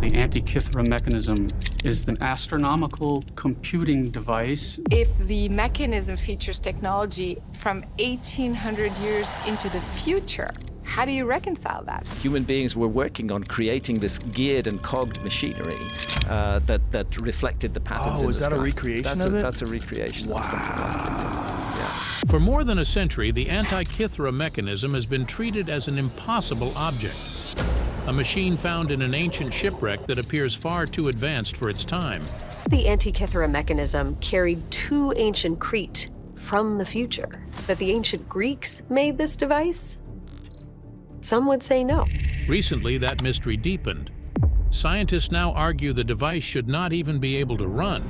the Antikythera Mechanism is the astronomical computing device. If the mechanism features technology from 1800 years into the future, how do you reconcile that? Human beings were working on creating this geared and cogged machinery that reflected the patterns in the sky. Oh, is that a recreation of it? That's a recreation. Wow. Yeah. For more than a century, the Antikythera mechanism has been treated as an impossible object, a machine found in an ancient shipwreck that appears far too advanced for its time. The Antikythera mechanism carried two ancient Crete from the future. That the ancient Greeks made this device? Some would say no. Recently, that mystery deepened. Scientists now argue the device should not even be able to run.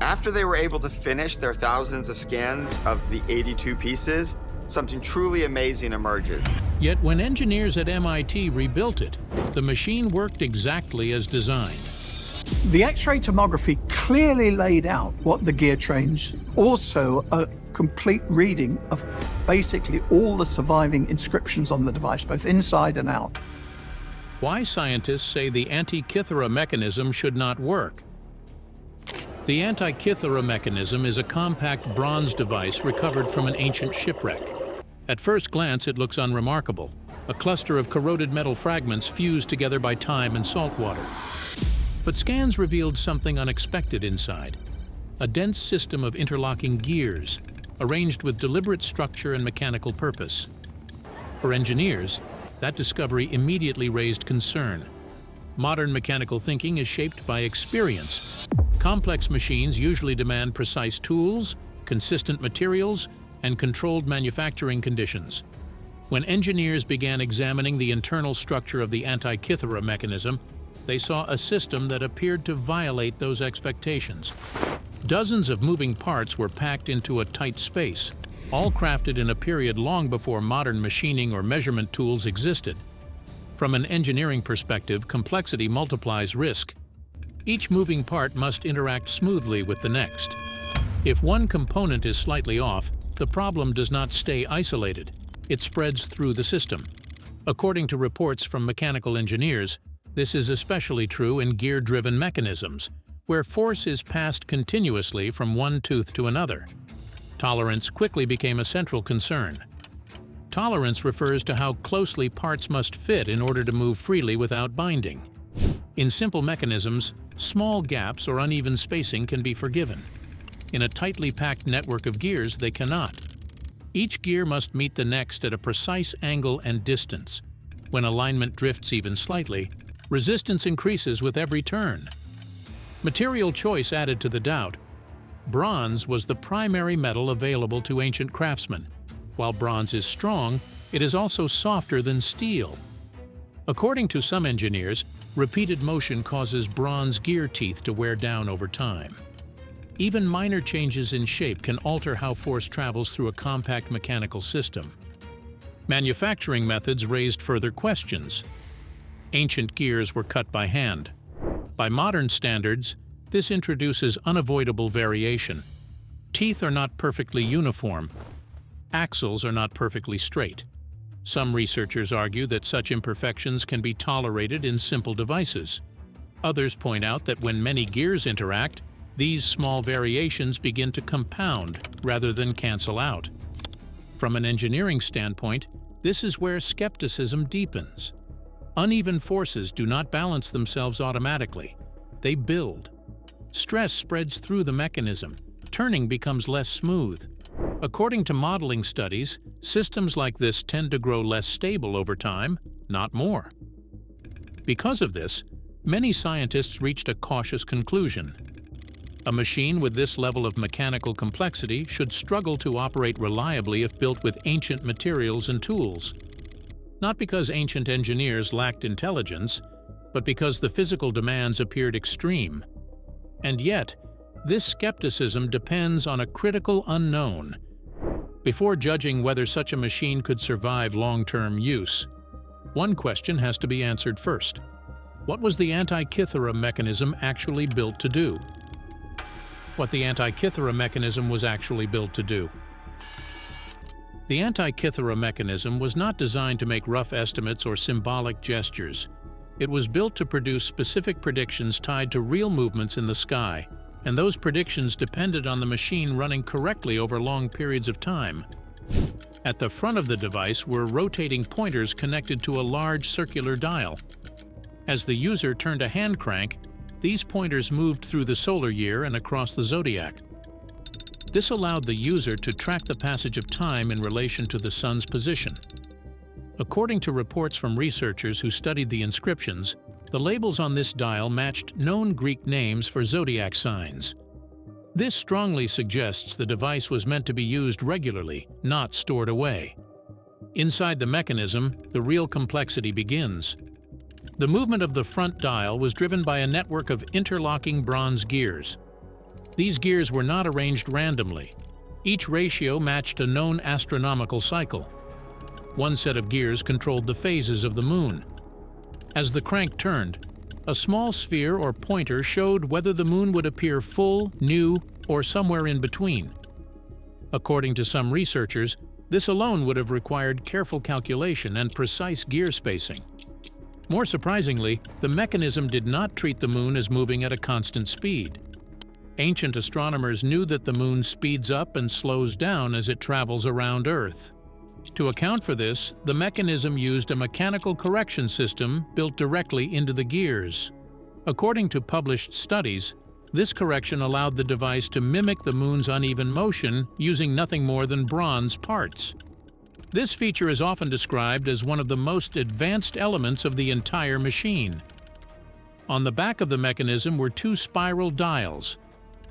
After they were able to finish their thousands of scans of the 82 pieces, something truly amazing emerges. Yet when engineers at MIT rebuilt it, the machine worked exactly as designed. The X-ray tomography clearly laid out what the gear trains, also a complete reading of basically all the surviving inscriptions on the device, both inside and out. Why scientists say the Antikythera mechanism should not work? The Antikythera mechanism is a compact bronze device recovered from an ancient shipwreck. At first glance, it looks unremarkable, a cluster of corroded metal fragments fused together by time and salt water. But scans revealed something unexpected inside, a dense system of interlocking gears, arranged with deliberate structure and mechanical purpose. For engineers, that discovery immediately raised concern. Modern mechanical thinking is shaped by experience. Complex machines usually demand precise tools, consistent materials, and controlled manufacturing conditions. When engineers began examining the internal structure of the Antikythera mechanism, they saw a system that appeared to violate those expectations. Dozens of moving parts were packed into a tight space, all crafted in a period long before modern machining or measurement tools existed. From an engineering perspective, complexity multiplies risk. Each moving part must interact smoothly with the next. If one component is slightly off, the problem does not stay isolated. It spreads through the system. According to reports from mechanical engineers, this is especially true in gear-driven mechanisms, where force is passed continuously from one tooth to another. Tolerance quickly became a central concern. Tolerance refers to how closely parts must fit in order to move freely without binding. In simple mechanisms, small gaps or uneven spacing can be forgiven. In a tightly packed network of gears, they cannot. Each gear must meet the next at a precise angle and distance. When alignment drifts even slightly, resistance increases with every turn. Material choice added to the doubt. Bronze was the primary metal available to ancient craftsmen. While bronze is strong, it is also softer than steel. According to some engineers, repeated motion causes bronze gear teeth to wear down over time. Even minor changes in shape can alter how force travels through a compact mechanical system. Manufacturing methods raised further questions. Ancient gears were cut by hand. By modern standards, this introduces unavoidable variation. Teeth are not perfectly uniform. Axles are not perfectly straight. Some researchers argue that such imperfections can be tolerated in simple devices. Others point out that when many gears interact, these small variations begin to compound rather than cancel out. From an engineering standpoint, this is where skepticism deepens. Uneven forces do not balance themselves automatically. They build. Stress spreads through the mechanism. Turning becomes less smooth. According to modeling studies, systems like this tend to grow less stable over time, not more. Because of this, many scientists reached a cautious conclusion. A machine with this level of mechanical complexity should struggle to operate reliably if built with ancient materials and tools. Not because ancient engineers lacked intelligence, but because the physical demands appeared extreme. And yet, this skepticism depends on a critical unknown. Before judging whether such a machine could survive long-term use, one question has to be answered first. What was the Antikythera mechanism actually built to do? What the Antikythera mechanism was actually built to do. The Antikythera mechanism was not designed to make rough estimates or symbolic gestures. It was built to produce specific predictions tied to real movements in the sky, and those predictions depended on the machine running correctly over long periods of time. At the front of the device were rotating pointers connected to a large circular dial. As the user turned a hand crank, these pointers moved through the solar year and across the zodiac. This allowed the user to track the passage of time in relation to the sun's position. According to reports from researchers who studied the inscriptions, the labels on this dial matched known Greek names for zodiac signs. This strongly suggests the device was meant to be used regularly, not stored away. Inside the mechanism, the real complexity begins. The movement of the front dial was driven by a network of interlocking bronze gears. These gears were not arranged randomly. Each ratio matched a known astronomical cycle. One set of gears controlled the phases of the moon. As the crank turned, a small sphere or pointer showed whether the moon would appear full, new, or somewhere in between. According to some researchers, this alone would have required careful calculation and precise gear spacing. More surprisingly, the mechanism did not treat the moon as moving at a constant speed. Ancient astronomers knew that the moon speeds up and slows down as it travels around Earth. To account for this, the mechanism used a mechanical correction system built directly into the gears. According to published studies, this correction allowed the device to mimic the moon's uneven motion using nothing more than bronze parts. This feature is often described as one of the most advanced elements of the entire machine. On the back of the mechanism were two spiral dials.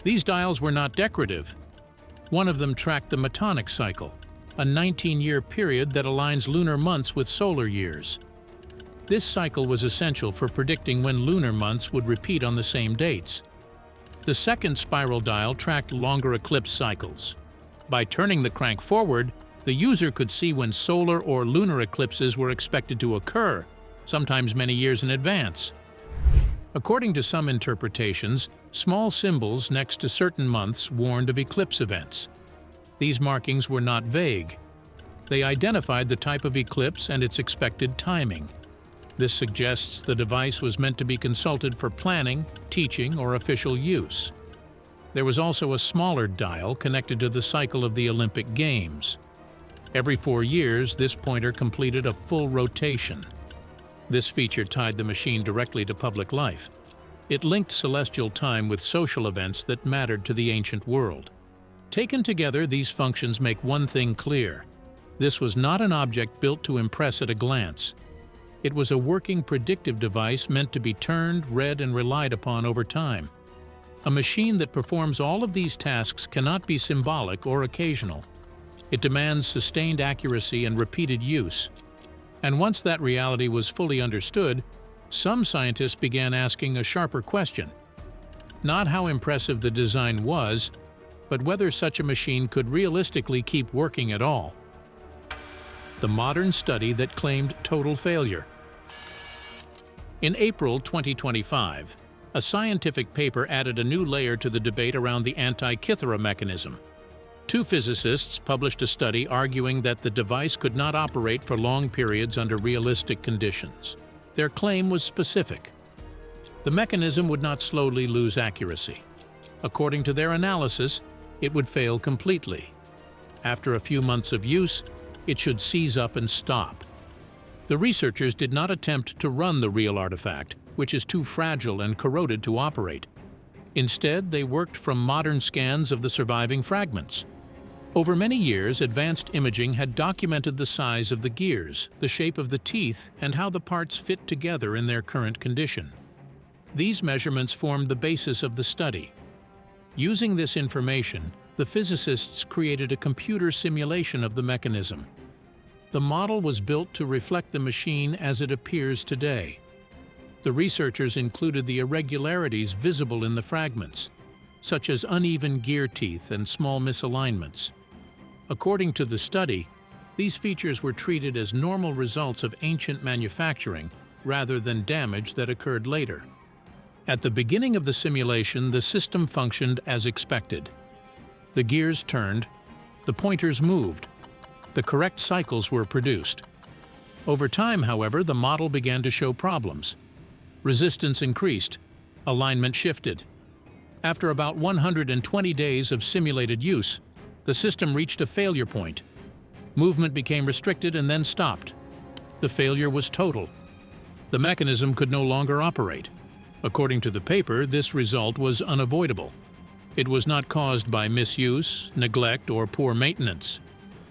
These dials were not decorative. One of them tracked the Metonic cycle, a 19-year period that aligns lunar months with solar years. This cycle was essential for predicting when lunar months would repeat on the same dates. The second spiral dial tracked longer eclipse cycles. By turning the crank forward, the user could see when solar or lunar eclipses were expected to occur, sometimes many years in advance. According to some interpretations, small symbols next to certain months warned of eclipse events. These markings were not vague. They identified the type of eclipse and its expected timing. This suggests the device was meant to be consulted for planning, teaching, or official use. There was also a smaller dial connected to the cycle of the Olympic Games. Every 4 years, this pointer completed a full rotation. This feature tied the machine directly to public life. It linked celestial time with social events that mattered to the ancient world. Taken together, these functions make one thing clear. This was not an object built to impress at a glance. It was a working predictive device meant to be turned, read, and relied upon over time. A machine that performs all of these tasks cannot be symbolic or occasional. It demands sustained accuracy and repeated use. And once that reality was fully understood, some scientists began asking a sharper question. Not how impressive the design was, but whether such a machine could realistically keep working at all. The modern study that claimed total failure. In April 2025, a scientific paper added a new layer to the debate around the Antikythera mechanism. Two physicists published a study arguing that the device could not operate for long periods under realistic conditions. Their claim was specific. The mechanism would not slowly lose accuracy. According to their analysis, it would fail completely. After a few months of use, it should seize up and stop. The researchers did not attempt to run the real artifact, which is too fragile and corroded to operate. Instead, they worked from modern scans of the surviving fragments. Over many years, advanced imaging had documented the size of the gears, the shape of the teeth, and how the parts fit together in their current condition. These measurements formed the basis of the study. Using this information, the physicists created a computer simulation of the mechanism. The model was built to reflect the machine as it appears today. The researchers included the irregularities visible in the fragments, such as uneven gear teeth and small misalignments. According to the study, these features were treated as normal results of ancient manufacturing rather than damage that occurred later. At the beginning of the simulation, the system functioned as expected. The gears turned, the pointers moved, the correct cycles were produced. Over time, however, the model began to show problems. Resistance increased, alignment shifted. After about 120 days of simulated use, the system reached a failure point. Movement became restricted and then stopped. The failure was total. The mechanism could no longer operate. According to the paper, this result was unavoidable. It was not caused by misuse, neglect, or poor maintenance.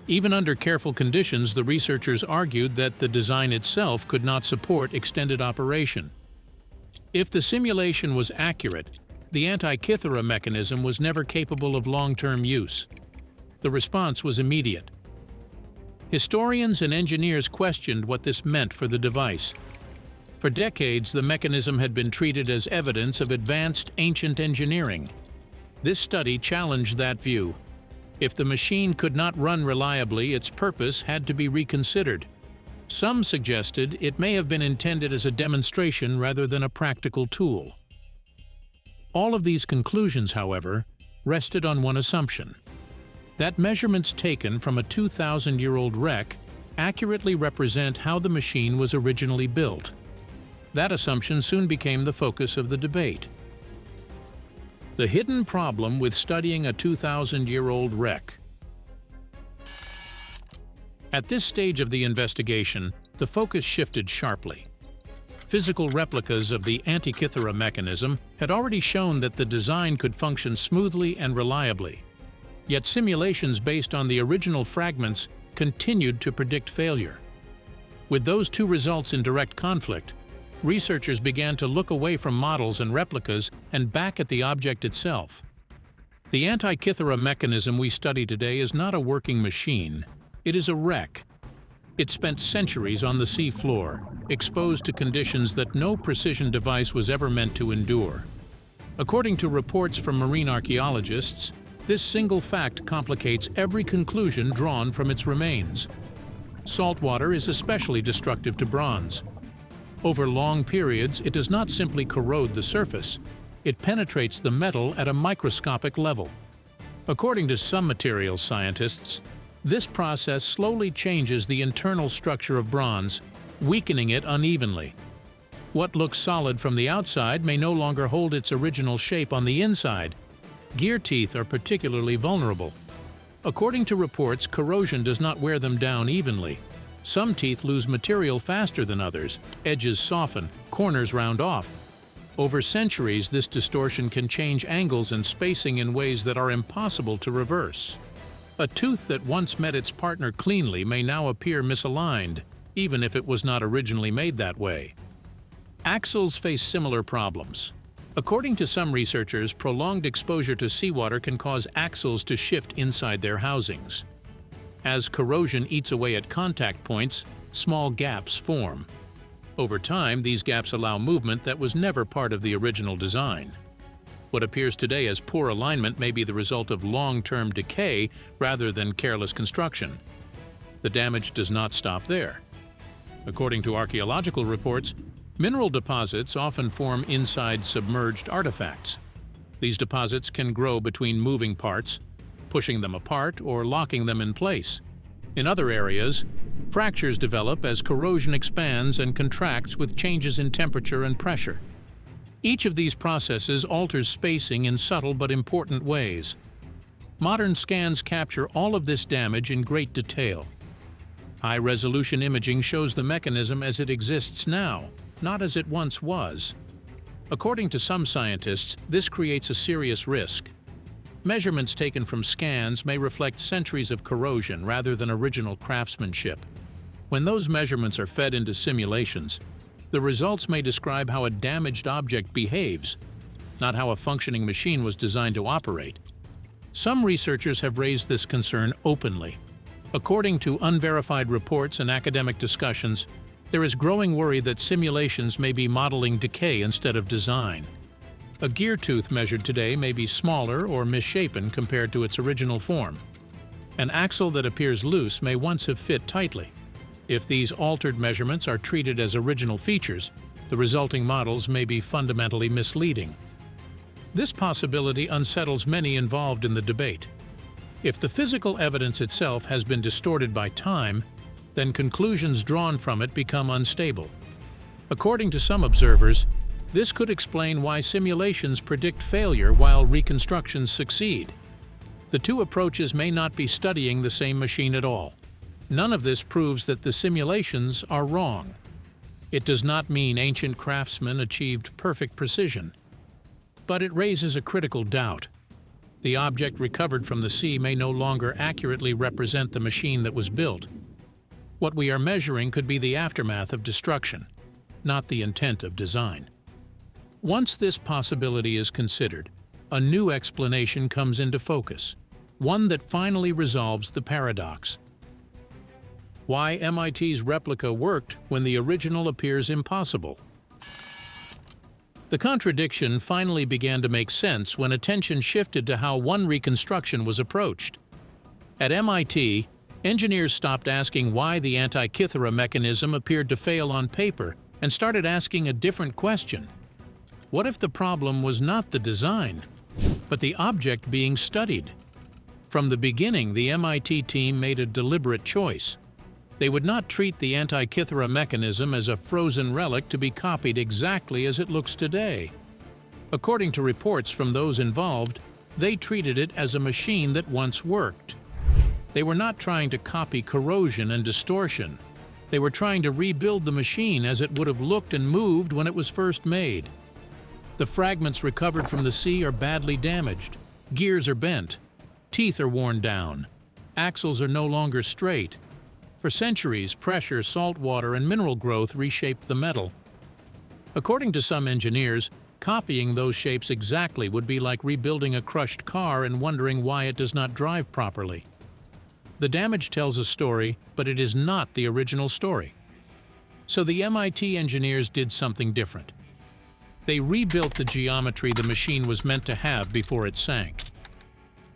Even under careful conditions, the researchers argued that the design itself could not support extended operation. If the simulation was accurate, the Antikythera mechanism was never capable of long-term use. The response was immediate. Historians and engineers questioned what this meant for the device. For decades, the mechanism had been treated as evidence of advanced ancient engineering. This study challenged that view. If the machine could not run reliably, its purpose had to be reconsidered. Some suggested it may have been intended as a demonstration rather than a practical tool. All of these conclusions, however, rested on one assumption: that measurements taken from a 2,000-year-old wreck accurately represent how the machine was originally built. That assumption soon became the focus of the debate. The hidden problem with studying a 2,000-year-old wreck. At this stage of the investigation, the focus shifted sharply. Physical replicas of the Antikythera mechanism had already shown that the design could function smoothly and reliably. Yet simulations based on the original fragments continued to predict failure. With those two results in direct conflict, researchers began to look away from models and replicas and back at the object itself. The Antikythera mechanism we study today is not a working machine. It is a wreck. It spent centuries on the sea floor, exposed to conditions that no precision device was ever meant to endure. According to reports from marine archaeologists, this single fact complicates every conclusion drawn from its remains. Salt water is especially destructive to bronze. Over long periods, it does not simply corrode the surface, it penetrates the metal at a microscopic level. According to some materials scientists, this process slowly changes the internal structure of bronze, weakening it unevenly. What looks solid from the outside may no longer hold its original shape on the inside. Gear teeth are particularly vulnerable. According to reports, corrosion does not wear them down evenly. Some teeth lose material faster than others, edges soften, corners round off. Over centuries, this distortion can change angles and spacing in ways that are impossible to reverse. A tooth that once met its partner cleanly may now appear misaligned, even if it was not originally made that way. Axles face similar problems. According to some researchers, prolonged exposure to seawater can cause axles to shift inside their housings. As corrosion eats away at contact points, small gaps form. Over time, these gaps allow movement that was never part of the original design. What appears today as poor alignment may be the result of long-term decay rather than careless construction. The damage does not stop there. According to archaeological reports, mineral deposits often form inside submerged artifacts. These deposits can grow between moving parts, pushing them apart or locking them in place. In other areas, fractures develop as corrosion expands and contracts with changes in temperature and pressure. Each of these processes alters spacing in subtle but important ways. Modern scans capture all of this damage in great detail. High-resolution imaging shows the mechanism as it exists now, not as it once was. According to some scientists, this creates a serious risk. Measurements taken from scans may reflect centuries of corrosion rather than original craftsmanship. When those measurements are fed into simulations, the results may describe how a damaged object behaves, not how a functioning machine was designed to operate. Some researchers have raised this concern openly. According to unverified reports and academic discussions, there is growing worry that simulations may be modeling decay instead of design. A gear tooth measured today may be smaller or misshapen compared to its original form. An axle that appears loose may once have fit tightly. If these altered measurements are treated as original features, the resulting models may be fundamentally misleading. This possibility unsettles many involved in the debate. If the physical evidence itself has been distorted by time, then conclusions drawn from it become unstable. According to some observers, This could explain why simulations predict failure while reconstructions succeed. The two approaches may not be studying the same machine at all. None of this proves that the simulations are wrong. It does not mean ancient craftsmen achieved perfect precision. But it raises a critical doubt. The object recovered from the sea may no longer accurately represent the machine that was built. What we are measuring could be the aftermath of destruction, not the intent of design. Once this possibility is considered, a new explanation comes into focus, one that finally resolves the paradox. Why MIT's replica worked when the original appears impossible. The contradiction finally began to make sense when attention shifted to how one reconstruction was approached. At MIT, engineers stopped asking why the Antikythera mechanism appeared to fail on paper and started asking a different question. What if the problem was not the design, but the object being studied? From the beginning, the MIT team made a deliberate choice. They would not treat the Antikythera mechanism as a frozen relic to be copied exactly as it looks today. According to reports from those involved, they treated it as a machine that once worked. They were not trying to copy corrosion and distortion. They were trying to rebuild the machine as it would have looked and moved when it was first made. The fragments recovered from the sea are badly damaged. Gears are bent. Teeth are worn down. Axles are no longer straight. For centuries, pressure, salt water, and mineral growth reshaped the metal. According to some engineers, copying those shapes exactly would be like rebuilding a crushed car and wondering why it does not drive properly. The damage tells a story, but it is not the original story. So the MIT engineers did something different. They rebuilt the geometry the machine was meant to have before it sank.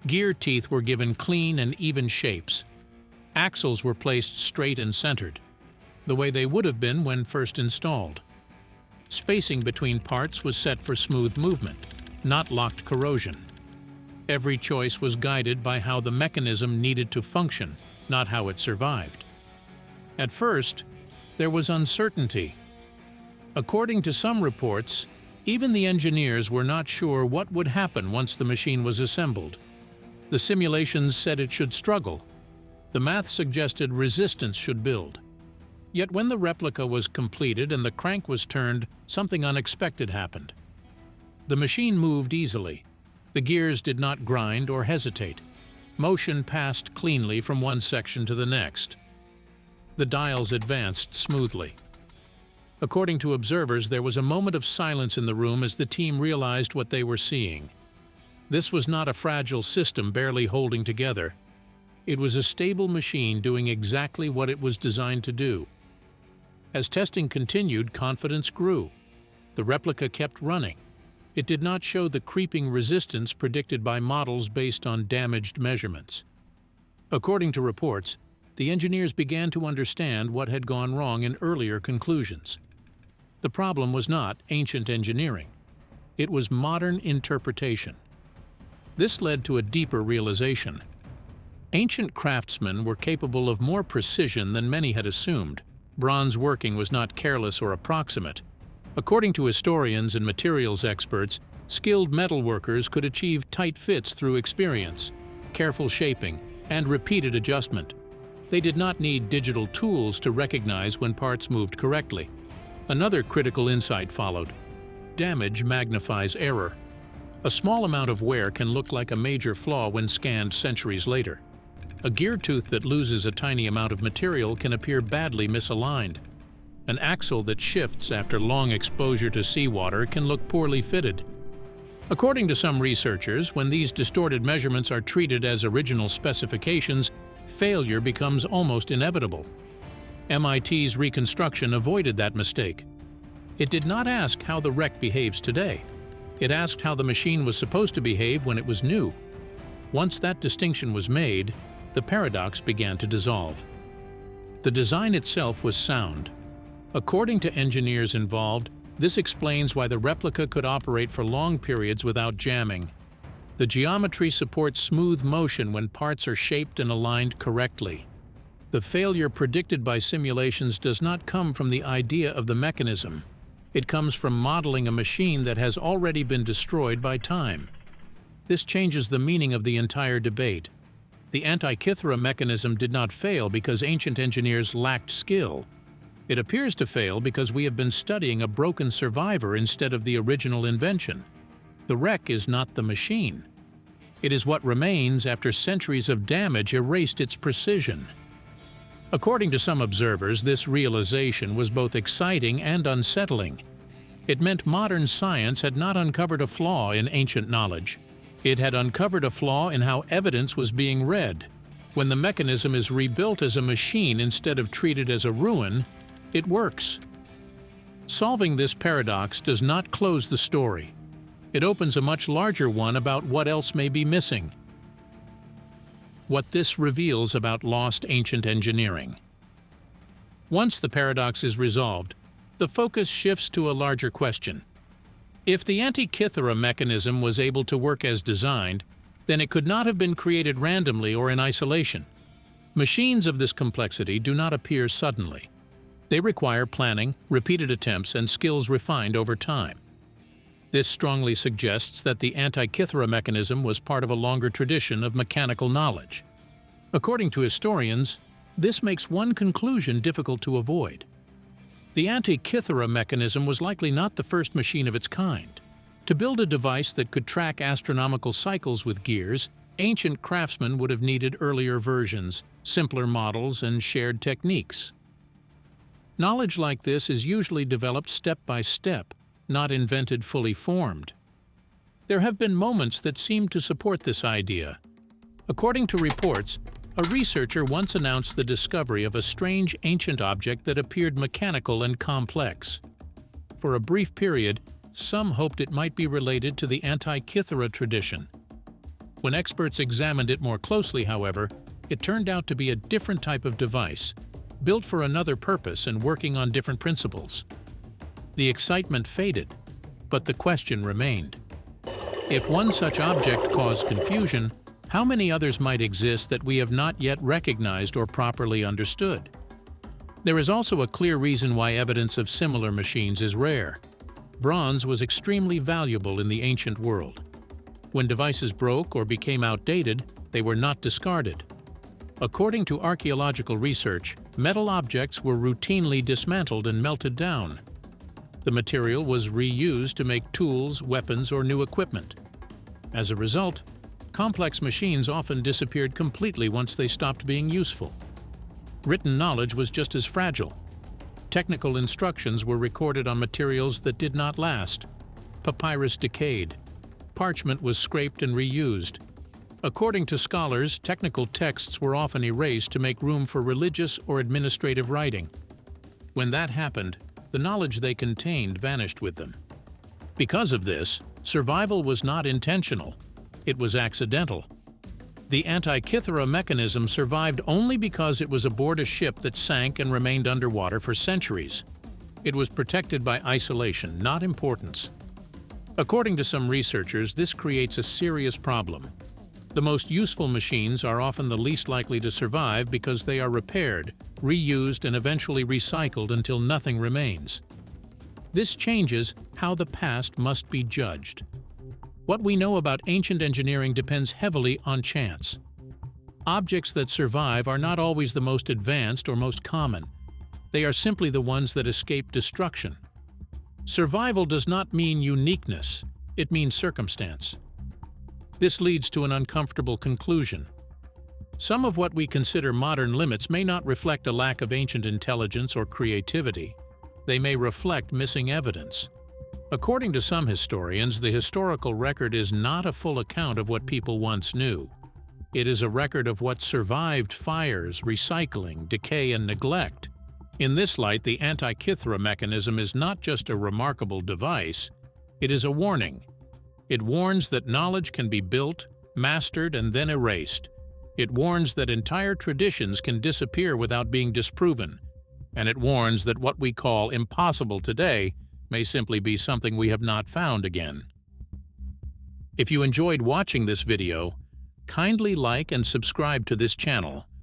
Gear teeth were given clean and even shapes. Axles were placed straight and centered, the way they would have been when first installed. Spacing between parts was set for smooth movement, not locked corrosion. Every choice was guided by how the mechanism needed to function, not how it survived. At first, there was uncertainty. According to some reports, even the engineers were not sure what would happen once the machine was assembled. The simulations said it should struggle. The math suggested resistance should build. Yet when the replica was completed and the crank was turned, something unexpected happened. The machine moved easily. The gears did not grind or hesitate. Motion passed cleanly from one section to the next. The dials advanced smoothly. According to observers, there was a moment of silence in the room as the team realized what they were seeing. This was not a fragile system barely holding together. It was a stable machine doing exactly what it was designed to do. As testing continued, confidence grew. The replica kept running. It did not show the creeping resistance predicted by models based on damaged measurements. According to reports, the engineers began to understand what had gone wrong in earlier conclusions. The problem was not ancient engineering. It was modern interpretation. This led to a deeper realization. Ancient craftsmen were capable of more precision than many had assumed. Bronze working was not careless or approximate. According to historians and materials experts, skilled metalworkers could achieve tight fits through experience, careful shaping, and repeated adjustment. They did not need digital tools to recognize when parts moved correctly. Another critical insight followed. Damage magnifies error. A small amount of wear can look like a major flaw when scanned centuries later. A gear tooth that loses a tiny amount of material can appear badly misaligned. An axle that shifts after long exposure to seawater can look poorly fitted. According to some researchers, when these distorted measurements are treated as original specifications, failure becomes almost inevitable. MIT's reconstruction avoided that mistake. It did not ask how the wreck behaves today. It asked how the machine was supposed to behave when it was new. Once that distinction was made, the paradox began to dissolve. The design itself was sound. According to engineers involved, this explains why the replica could operate for long periods without jamming. The geometry supports smooth motion when parts are shaped and aligned correctly. The failure predicted by simulations does not come from the idea of the mechanism. It comes from modeling a machine that has already been destroyed by time. This changes the meaning of the entire debate. The Antikythera mechanism did not fail because ancient engineers lacked skill. It appears to fail because we have been studying a broken survivor instead of the original invention. The wreck is not the machine. It is what remains after centuries of damage erased its precision. According to some observers, this realization was both exciting and unsettling. It meant modern science had not uncovered a flaw in ancient knowledge. It had uncovered a flaw in how evidence was being read. When the mechanism is rebuilt as a machine instead of treated as a ruin, it works. Solving this paradox does not close the story. It opens a much larger one about what else may be missing. What this reveals about lost ancient engineering. Once the paradox is resolved, the focus shifts to a larger question. If the Antikythera mechanism was able to work as designed, then it could not have been created randomly or in isolation. Machines of this complexity do not appear suddenly. They require planning, repeated attempts, and skills refined over time. This strongly suggests that the Antikythera mechanism was part of a longer tradition of mechanical knowledge. According to historians, this makes one conclusion difficult to avoid. The Antikythera mechanism was likely not the first machine of its kind. To build a device that could track astronomical cycles with gears, ancient craftsmen would have needed earlier versions, simpler models, and shared techniques. Knowledge like this is usually developed step by step, not invented fully formed. There have been moments that seem to support this idea. According to reports, a researcher once announced the discovery of a strange ancient object that appeared mechanical and complex. For a brief period, some hoped it might be related to the Antikythera tradition. When experts examined it more closely, however, it turned out to be a different type of device, built for another purpose and working on different principles. The excitement faded, but the question remained. If one such object caused confusion, how many others might exist that we have not yet recognized or properly understood? There is also a clear reason why evidence of similar machines is rare. Bronze was extremely valuable in the ancient world. When devices broke or became outdated, they were not discarded. According to archaeological research, metal objects were routinely dismantled and melted down. The material was reused to make tools, weapons, or new equipment. As a result, complex machines often disappeared completely once they stopped being useful. Written knowledge was just as fragile. Technical instructions were recorded on materials that did not last. Papyrus decayed. Parchment was scraped and reused. According to scholars, technical texts were often erased to make room for religious or administrative writing. When that happened, the knowledge they contained vanished with them. Because of this, survival was not intentional. It was accidental. The Antikythera mechanism survived only because it was aboard a ship that sank and remained underwater for centuries. It was protected by isolation, not importance. According to some researchers, this creates a serious problem. The most useful machines are often the least likely to survive because they are repaired, reused, and eventually recycled until nothing remains. This changes how the past must be judged. What we know about ancient engineering depends heavily on chance. Objects that survive are not always the most advanced or most common. They are simply the ones that escape destruction. Survival does not mean uniqueness, it means circumstance. This leads to an uncomfortable conclusion. Some of what we consider modern limits may not reflect a lack of ancient intelligence or creativity. They may reflect missing evidence. According to some historians, the historical record is not a full account of what people once knew. It is a record of what survived fires, recycling, decay, and neglect. In this light, the Antikythera mechanism is not just a remarkable device, it is a warning. It warns that knowledge can be built, mastered, and then erased. It warns that entire traditions can disappear without being disproven. And it warns that what we call impossible today may simply be something we have not found again. If you enjoyed watching this video, kindly like and subscribe to this channel